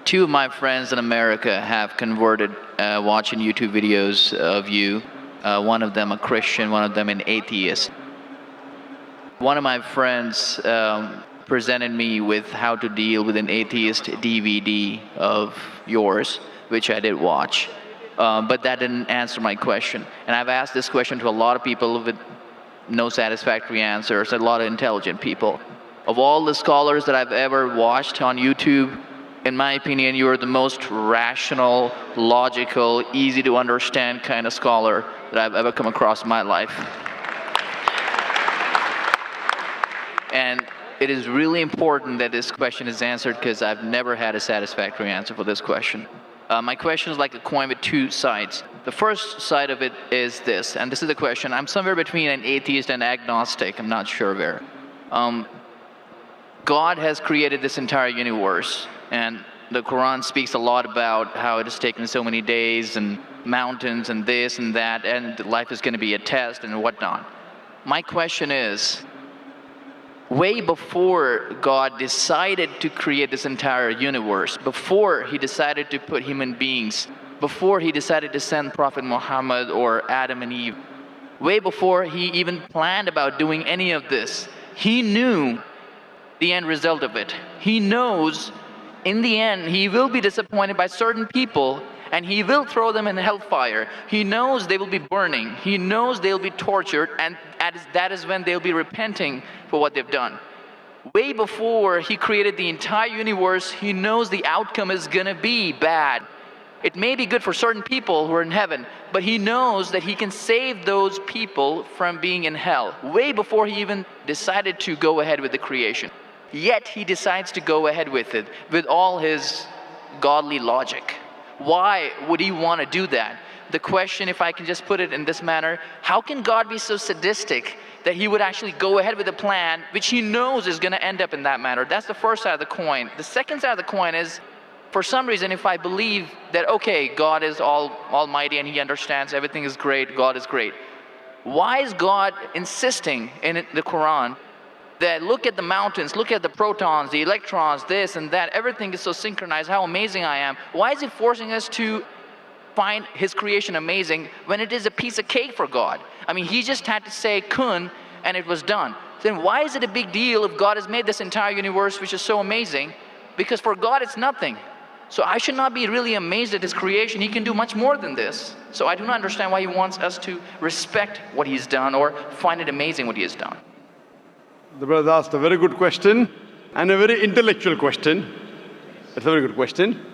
Two of my friends in America have converted watching YouTube videos of you. One of them a Christian, one of them an atheist. One of my friends presented me with how to deal with an atheist DVD of yours, which I did watch. But that didn't answer my question. And I've asked this question to a lot of people with no satisfactory answers, a lot of intelligent people. Of all the scholars that I've ever watched on YouTube, in my opinion, you are the most rational, logical, easy to understand kind of scholar that I've ever come across in my life. And it is really important that this question is answered because I've never had a satisfactory answer for this question. My question is like a coin with two sides. The first side of it is this, and this is the question. I'm somewhere between an atheist and agnostic. I'm not sure where. God has created this entire universe, and the Quran speaks a lot about how it has taken so many days and mountains and this and that, and life is going to be a test and whatnot. My question is, way before God decided to create this entire universe, before he decided to put human beings, before he decided to send Prophet Muhammad or Adam and Eve, way before he even planned about doing any of this, he knew the end result of it. He knows in the end he will be disappointed by certain people and he will throw them in hellfire. He knows they will be burning. He knows they'll be tortured, and that is when they'll be repenting for what they've done. Way before he created the entire universe, he knows the outcome is gonna be bad. It may be good for certain people who are in heaven, but he knows that he can save those people from being in hell, way before he even decided to go ahead with the creation. Yet he decides to go ahead with it, with all his godly logic. Why would he want to do that? The question, if I can just put it in this manner, how can God be so sadistic that he would actually go ahead with a plan which he knows is going to end up in that manner? That's the first side of the coin. The second side of the coin is, for some reason, if I believe that, okay, God is almighty and he understands everything is great, God is great, why is God insisting in the Quran that look at the mountains, look at the protons, the electrons, this and that, everything is so synchronized, how amazing I am? Why is he forcing us to find his creation amazing when it is a piece of cake for God? I mean, he just had to say kun and it was done. Then why is it a big deal if God has made this entire universe which is so amazing? Because for God it's nothing. So I should not be really amazed at his creation. He can do much more than this. So I do not understand why he wants us to respect what he's done or find it amazing what he has done. The brother asked a very good question and a very intellectual question. It's a very good question.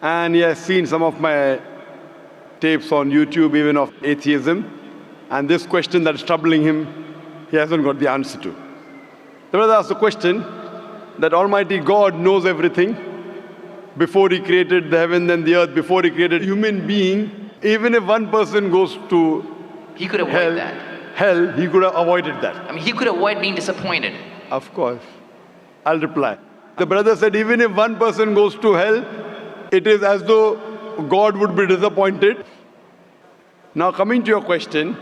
And he has seen some of my tapes on YouTube, even of atheism. And this question that is troubling him, he hasn't got the answer to. The brother asked the question that Almighty God knows everything before he created the heaven and the earth, before he created human being. Even if one person goes to he could avoid that. Hell, he could have avoided that. I mean, he could avoid being disappointed. Of course. I'll reply. The brother said, even if one person goes to hell, it is as though God would be disappointed. Now coming to your question,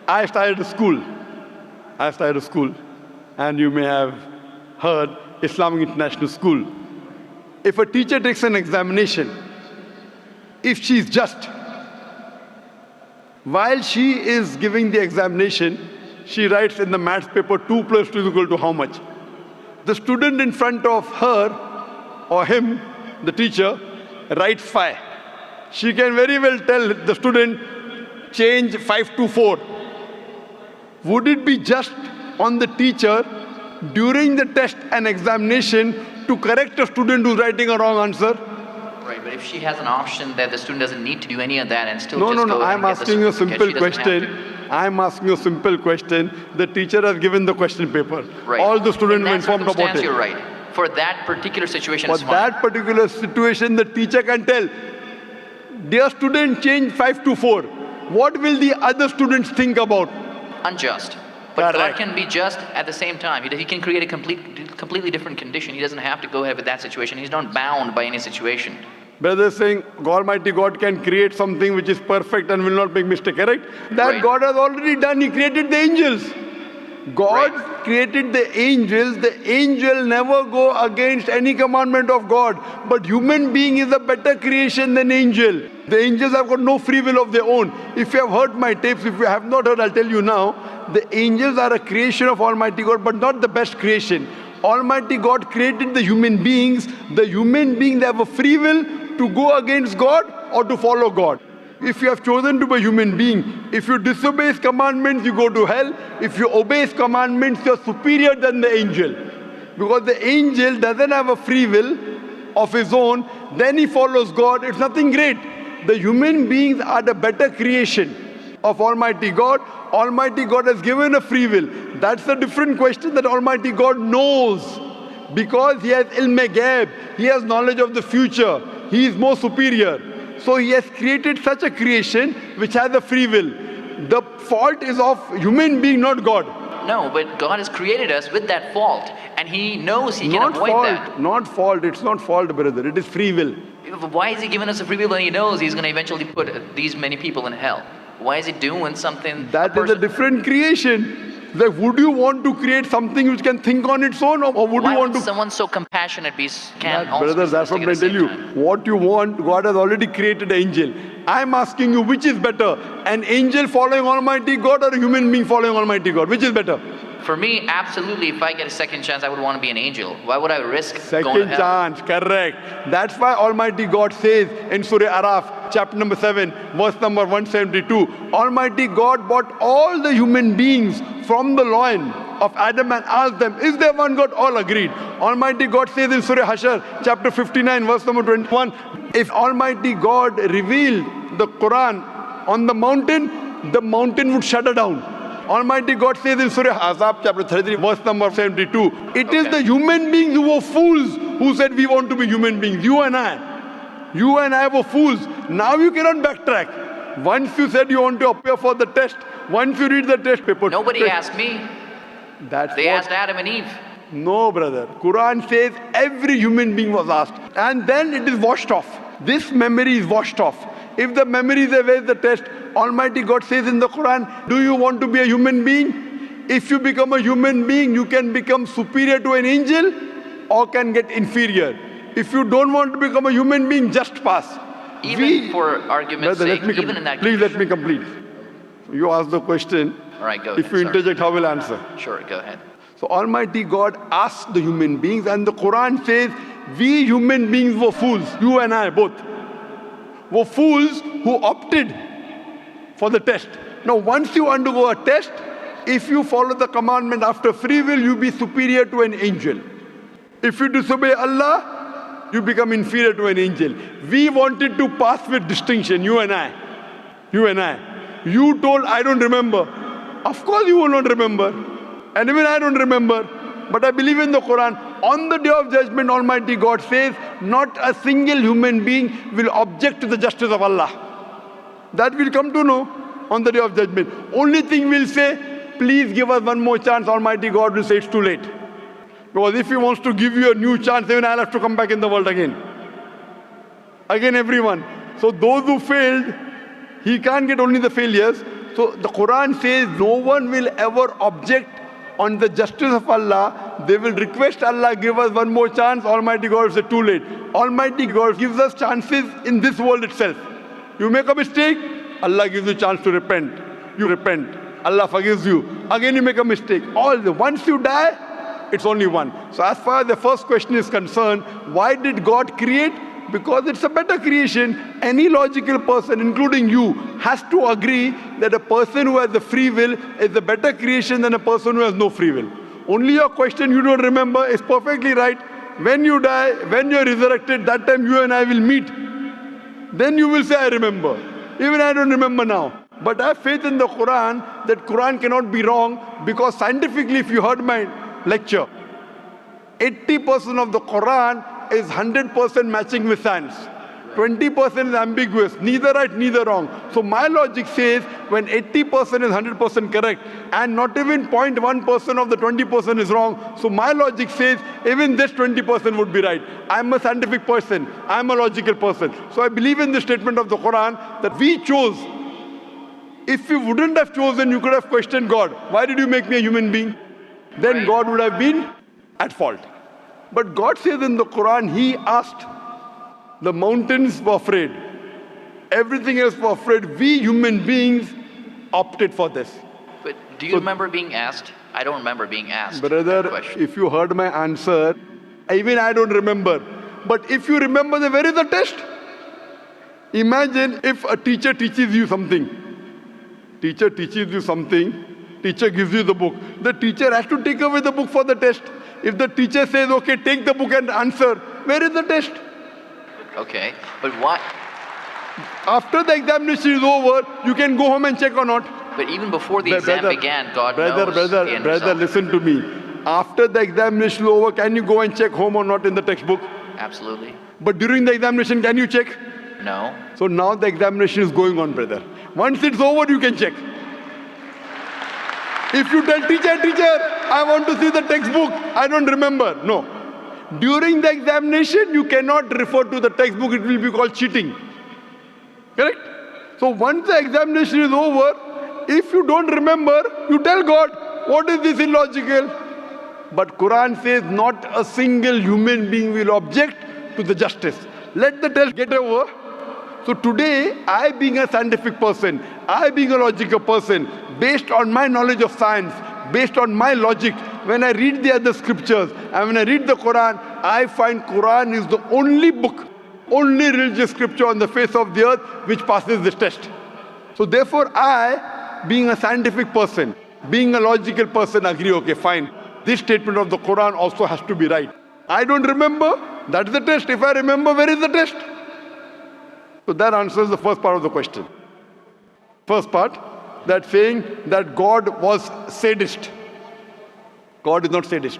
I started a school. And you may have heard Islamic International School. If a teacher takes an examination, if she is just, while she is giving the examination, she writes in the maths paper 2 plus 2 is equal to how much? The student in front of her or him, the teacher, writes 5. She can very well tell the student, change 5 to 4. Would it be just on the teacher during the test and examination to correct a student who's writing a wrong answer? Right, but if she has an option that the student doesn't need to do any of that and still I'm asking you a simple question. I'm asking you a simple question. The teacher has given the question paper. Right. All the students were informed about it. You're right. For that particular situation, For that particular situation, the teacher can tell, dear student, change 5 to 4. What will the other students think about? Unjust. But God can be just at the same time. He can create a completely different condition. He doesn't have to go ahead with that situation. He's not bound by any situation. Brother is saying Almighty God can create something which is perfect and will not make mistake, correct? That right. God has already done. He created the angels. God Right. created the angels. The angel never go against any commandment of God. But human being is a better creation than angel. The angels have got no free will of their own. If you have heard my tapes, if you have not heard, I'll tell you now. The angels are a creation of Almighty God, but not the best creation. Almighty God created the human beings. The human beings, they have a free will to go against God or to follow God. If you have chosen to be a human being, if you disobey His commandments, you go to hell. If you obey His commandments, you're superior than the angel. Because the angel doesn't have a free will of his own, then he follows God. It's nothing great. The human beings are the better creation of Almighty God. Almighty God has given a free will. That's a different question that Almighty God knows. Because He has ilm-e-ghaib, He has knowledge of the future. He is more superior. So He has created such a creation which has a free will. The fault is of human being, not God. No, but God has created us with that fault, and He knows He can Not avoid fault, that. not fault. It's not fault, brother. It is free will. Why is He giving us a free will when He knows He's going to eventually put these many people in hell? Why is He doing something? That is a different creation. Like, would you want to create something which can think on its own, or would Why you want would to? someone so compassionate can also Brother, be that's what sadistic I at the tell you. same time? What you want, God has already created an angel. I'm asking you, which is better? An angel following Almighty God or a human being following Almighty God? Which is better? For me, absolutely, if I get a second chance, I would want to be an angel. Why would I risk going to Second hell? chance, correct. That's why Almighty God says in Surah Araf, chapter number 7, verse number 172, Almighty God brought all the human beings from the loin of Adam and asked them, is there one God? All agreed. Almighty God says in Surah Hashar, chapter 59, verse number 21, if Almighty God revealed the Quran on the mountain would shudder down. Almighty God says in Surah Ahzab, chapter 33, verse number 72, it is the human beings who were fools who said we want to be human beings. You and I were fools. Now you cannot backtrack. Once you said you want to appear for the test, once you read the test paper. Nobody asked me. They asked Adam and Eve. No, brother. Quran says every human being was asked. And then it is washed off. This memory is washed off. If the memory is there, where is the test? Almighty God says in the Quran, do you want to be a human being? If you become a human being, you can become superior to an angel or can get inferior. If you don't want to become a human being, just pass. Even for argument's Brother, sake, even in that please condition. let me complete. You ask the question. All right, go If ahead. you interject, how will I answer? Sure, go ahead. So Almighty God asked the human beings, and the Quran says, we human beings were fools, you and I both, were fools who opted for the test. Now once you undergo a test, if you follow the commandment after free will, you be superior to an angel. If you disobey Allah, you become inferior to an angel. We wanted to pass with distinction, you and I. You told, I don't remember. Of course you will not remember. And even I don't remember. But I believe in the Quran. On the day of judgment, Almighty God says, not a single human being will object to the justice of Allah. That we'll come to know on the day of judgment. Only thing we'll say, please give us one more chance. Almighty God will say it's too late. Because if He wants to give you a new chance, even I'll have to come back in the world again. Again, everyone. So those who failed, He can't get only the failures. So the Quran says no one will ever object on the justice of Allah. They will request Allah, give us one more chance. Almighty God will say too late. Almighty God gives us chances in this world itself. You make a mistake, Allah gives you a chance to repent. You repent. Allah forgives you. Again you make a mistake. Once you die, it's only one. So as far as the first question is concerned, why did God create? Because it's a better creation. Any logical person, including you, has to agree that a person who has the free will is a better creation than a person who has no free will. Only your question you don't remember is perfectly right. When you die, when you're resurrected, that time you and I will meet. Then you will say, I remember. Even I don't remember now. But I have faith in the Quran that Quran cannot be wrong, because scientifically, if you heard my lecture, 80% of the Quran is 100% matching with science. 20% is ambiguous, neither right, neither wrong. So my logic says when 80% is 100% correct and not even 0.1% of the 20% is wrong, so my logic says even this 20% would be right. I'm a scientific person, I'm a logical person. So I believe in the statement of the Quran that we chose If you wouldn't have chosen, you could have questioned God. Why did you make me a human being? Then Right. God would have been at fault. But God says in the Quran, He asked. The mountains were afraid. Everything else was afraid. We human beings opted for this. But do you remember being asked? I don't remember being asked that Brother, question. if you heard my answer, even I don't remember. But if you remember, then where is the test? Imagine if a teacher teaches you something. Teacher teaches you something. Teacher gives you the book. The teacher has to take away the book for the test. If the teacher says, okay, take the book and answer, where is the test? Okay, but why? After the examination is over, you can go home and check or not. But even before the exam began, God knows the end Brother, result. listen to me. After the examination is over, can you go and check home or not in the textbook? Absolutely. But during the examination, can you check? No. So now the examination is going on, brother. Once it's over, you can check. If you tell teacher, I want to see the textbook, I don't remember. No. During the examination, you cannot refer to the textbook. It will be called cheating. Correct? So once the examination is over, if you don't remember, you tell God, what is this illogical? But Quran says not a single human being will object to the justice. Let the test get over. So today, I being a scientific person, I being a logical person, based on my knowledge of science, based on my logic, when I read the other scriptures and when I read the Quran, I find Quran is the only book, only religious scripture on the face of the earth which passes this test. So therefore I, being a scientific person, being a logical person, agree, okay, fine. This statement of the Quran also has to be right. I don't remember, that's the test. If I remember, where is the test? So that answers the first part of the question. First part, that saying that God was sadist. God is not sadist.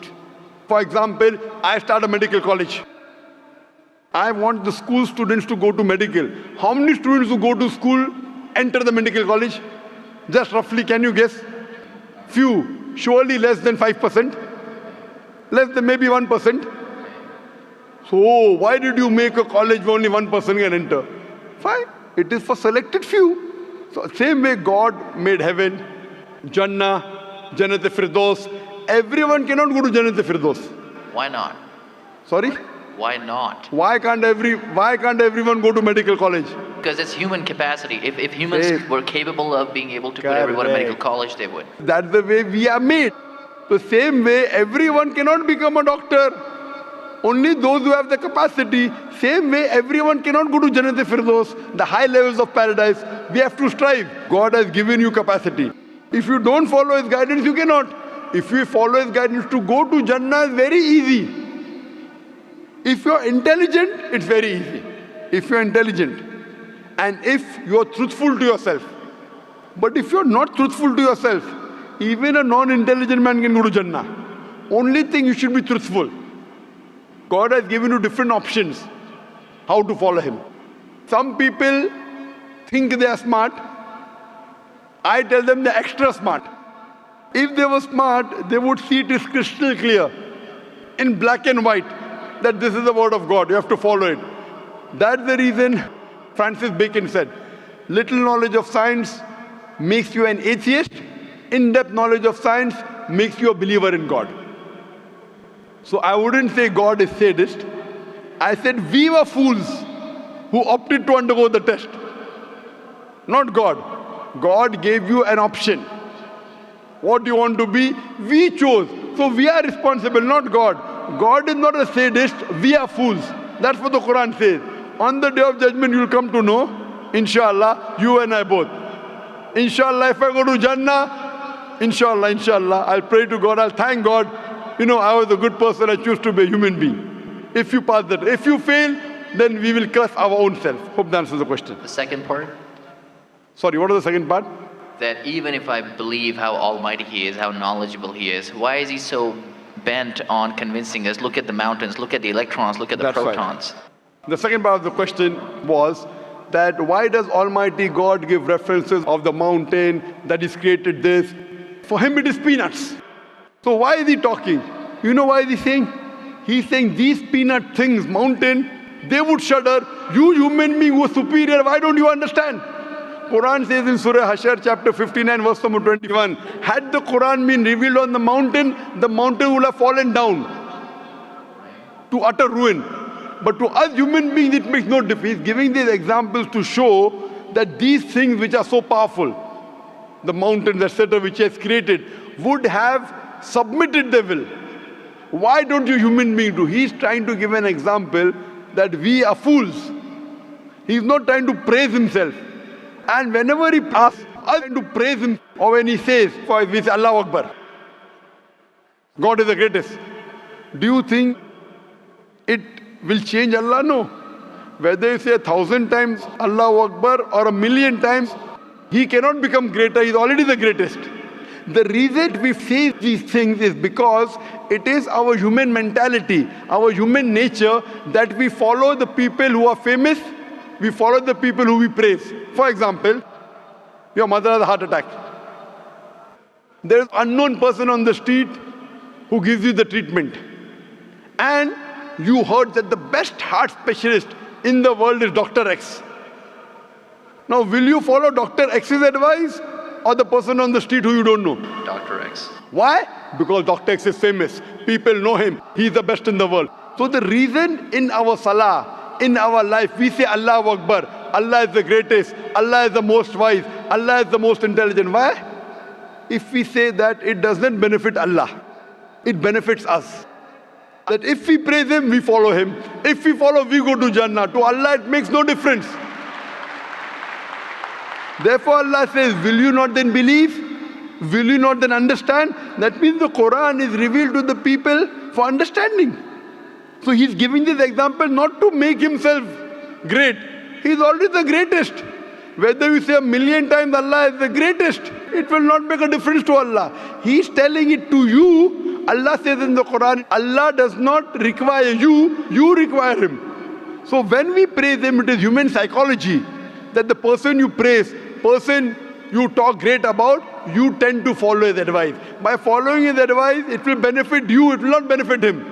For example, I start a medical college. I want the school students to go to medical. How many students who go to school enter the medical college? Just roughly, can you guess? Few. Surely less than 5%. Less than maybe 1%. So why did you make a college where only 1% can enter? Fine. It is for selected few. So same way God made heaven, Jannah, Jannat-e-Firdaus. Everyone cannot go to Jannat-e-Firdaus. Why not? Sorry? Why not? Why can't everyone go to medical college? Because it's human capacity. If humans were capable of being able to put everyone in medical college, they would. That's the way we are made. The same way everyone cannot become a doctor. Only those who have the capacity. Same way everyone cannot go to Jannat-e-Firdaus, the high levels of paradise. We have to strive. God has given you capacity. If you don't follow His guidance, you cannot. If you follow His guidance, to go to Jannah is very easy. If you're intelligent, it's very easy. If you're intelligent and if you're truthful to yourself. But if you're not truthful to yourself, even a non-intelligent man can go to Jannah. Only thing, you should be truthful. God has given you different options how to follow Him. Some people think they are smart. I tell them they're extra smart. If they were smart, they would see it is crystal clear, in black and white, that this is the word of God. You have to follow it. That's the reason Francis Bacon said, little knowledge of science makes you an atheist. In-depth knowledge of science makes you a believer in God. So I wouldn't say God is sadist. I said we were fools who opted to undergo the test. Not God. God gave you an option. What do you want to be? We chose. So we are responsible, not God. God is not a sadist. We are fools. That's what the Quran says. On the day of judgment, you'll come to know, inshallah, you and I both. Inshallah, if I go to Jannah, inshallah, I'll pray to God, I'll thank God. You know, I was a good person, I choose to be a human being. If you pass that, if you fail, then we will curse our own self. Hope that answers the question. The second part? Sorry, what is the second part? That even if I believe how almighty He is, how knowledgeable He is, why is He so bent on convincing us, look at the mountains, look at the electrons, look at the protons? Right. The second part of the question was that why does Almighty God give references of the mountain, that He's created this? For Him it is peanuts. So why is He talking? You know why is He saying? He's saying these peanut things, mountain, they would shudder. You human being who are superior, why don't you understand? Quran says in Surah Hashar chapter 59 verse number 21, had the Quran been revealed on the mountain would have fallen down to utter ruin. But to us human beings, it makes no difference. He's giving these examples to show that these things which are so powerful, the mountains, etc., which he has created, would have submitted their will. Why don't you human beings do? He's trying to give an example that we are fools. He's not trying to praise himself. And whenever he asks us to praise him, or when he says, for we say Allahu Akbar, God is the greatest, do you think it will change Allah? No. Whether you say 1,000 times Allahu Akbar or 1,000,000 times, he cannot become greater. He's already the greatest. The reason we say these things is because it is our human mentality, our human nature, that we follow the people who are famous, we follow the people who we praise. For example, your mother has a heart attack. There is an unknown person on the street who gives you the treatment. And you heard that the best heart specialist in the world is Dr. X. Now, will you follow Dr. X's advice or the person on the street who you don't know? Dr. X. Why? Because Dr. X is famous. People know him. He's the best in the world. So the reason in our salah, in our life, we say Allahu Akbar, Allah is the greatest, Allah is the most wise, Allah is the most intelligent. Why? If we say that, it doesn't benefit Allah. It benefits us. That if we praise him, we follow him. If we follow, we go to Jannah. To Allah, it makes no difference. Therefore, Allah says, will you not then believe? Will you not then understand? That means the Quran is revealed to the people for understanding. So he's giving this example not to make himself great. He's already the greatest. Whether you say 1,000,000 times Allah is the greatest, it will not make a difference to Allah. He's telling it to you. Allah says in the Quran, Allah does not require you, you require him. So when we praise him, it is human psychology that the person you praise, person you talk great about, you tend to follow his advice. By following his advice, it will benefit you, it will not benefit him.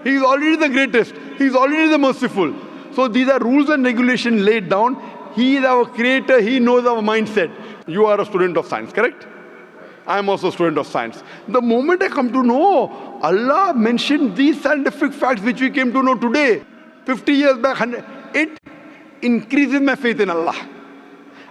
He is already the greatest. He is already the merciful. So these are rules and regulations laid down. He is our creator. He knows our mindset. You are a student of science, correct? I am also a student of science. The moment I come to know, Allah mentioned these scientific facts which we came to know today, 50 years back, it increases my faith in Allah.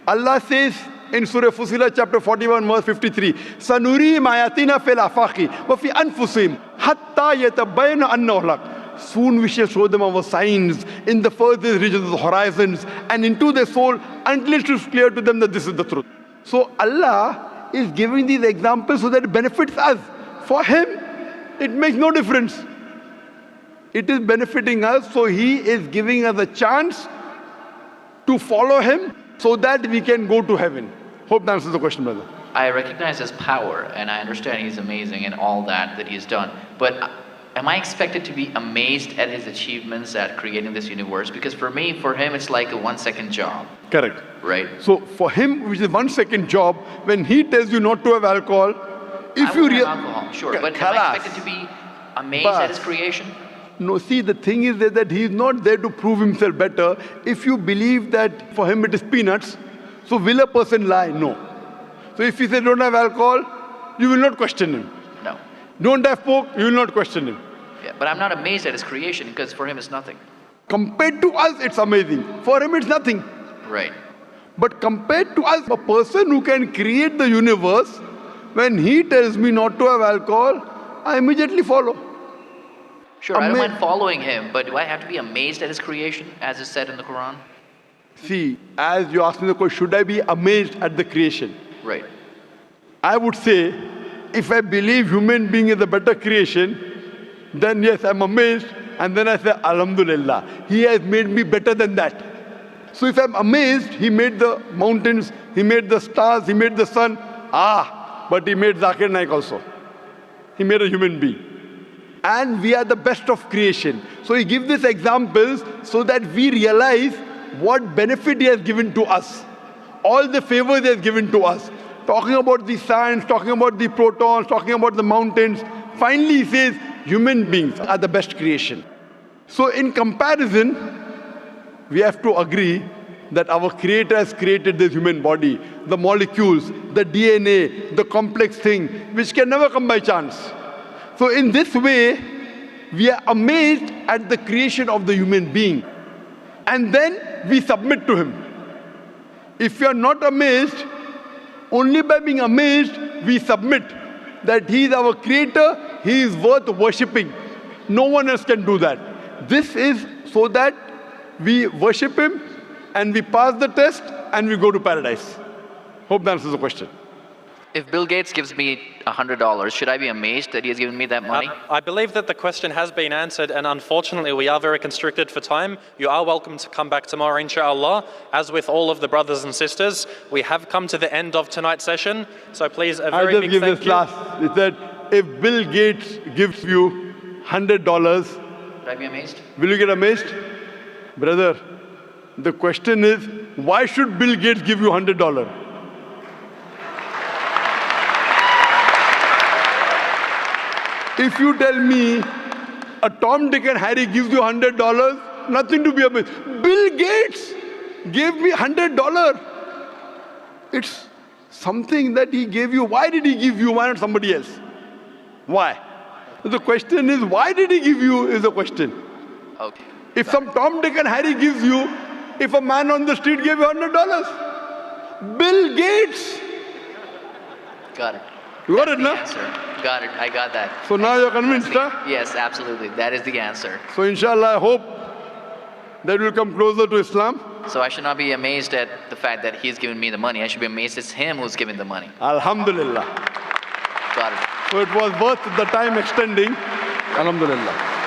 Allah says in Surah Fusilat chapter 41 verse 53, Sanurihim ayatina fil afaqi wa fi anfusihim hatta yatabayyana annahu al-haq. Soon we shall show them our signs in the furthest regions of the horizons and into their soul until it is clear to them that this is the truth. So Allah is giving these examples so that it benefits us. For him, it makes no difference. It is benefiting us, so he is giving us a chance to follow him so that we can go to heaven. Hope that answers the question, brother. I recognize his power, and I understand he's amazing and all that he's done. But am I expected to be amazed at his achievements at creating this universe? Because for him, it's like a 1-second job. Correct. Right? So for him, which is 1-second job, when he tells you not to have alcohol, if you have alcohol, sure. But am I expected to be amazed at his creation? No, see, the thing is that he is not there to prove himself better. If you believe that for him it is peanuts, so will a person lie? No. So if he says don't have alcohol, you will not question him. No. Don't have pork, you will not question him. Yeah, but I'm not amazed at his creation because for him it's nothing. Compared to us, it's amazing. For him, it's nothing. Right. But compared to us, a person who can create the universe, when he tells me not to have alcohol, I immediately follow. Sure, I don't mind following him, but do I have to be amazed at his creation, as is said in the Quran? See, as you asked me the question, should I be amazed at the creation? Right. I would say, if I believe human being is a better creation, then yes, I'm amazed, and then I say, Alhamdulillah, he has made me better than that. So if I'm amazed, he made the mountains, he made the stars, he made the sun, but he made Zakir Naik also. He made a human being. And we are the best of creation. So he gives these examples so that we realize what benefit he has given to us. All the favors he has given to us. Talking about the science, talking about the protons, talking about the mountains. Finally he says, human beings are the best creation. So in comparison, we have to agree that our Creator has created this human body, the molecules, the DNA, the complex thing, which can never come by chance. So in this way, we are amazed at the creation of the human being. And then we submit to him. If we are not amazed, only by being amazed, we submit that he is our creator, he is worth worshipping. No one else can do that. This is so that we worship him and we pass the test and we go to paradise. Hope that answers the question. If Bill Gates gives me $100, should I be amazed that he has given me that money? I believe that the question has been answered, and unfortunately we are very constricted for time. You are welcome to come back tomorrow, inshallah. As with all of the brothers and sisters, we have come to the end of tonight's session, so please a very big thank you. I'll just give this last. It said, if Bill Gates gives you $100, Should I be amazed? Will you get amazed? Brother, the question is, why should Bill Gates give you $100? If you tell me a Tom, Dick and Harry gives you $100, nothing to be amazed. Bill Gates gave me $100. It's something that he gave you. Why did he give you? Why not somebody else? Why? The question is, why did he give you is the question. Okay. If some Tom, Dick and Harry gives you, if a man on the street gave you $100, Bill Gates. Got it. You got That's it, the no? answer. Got it. I got that. So now you're convinced, huh? Yes, absolutely. That is the answer. So inshallah, I hope that we'll come closer to Islam. So I should not be amazed at the fact that he's given me the money. I should be amazed it's him who's giving the money. Alhamdulillah. Got it. So it was worth the time extending. Alhamdulillah.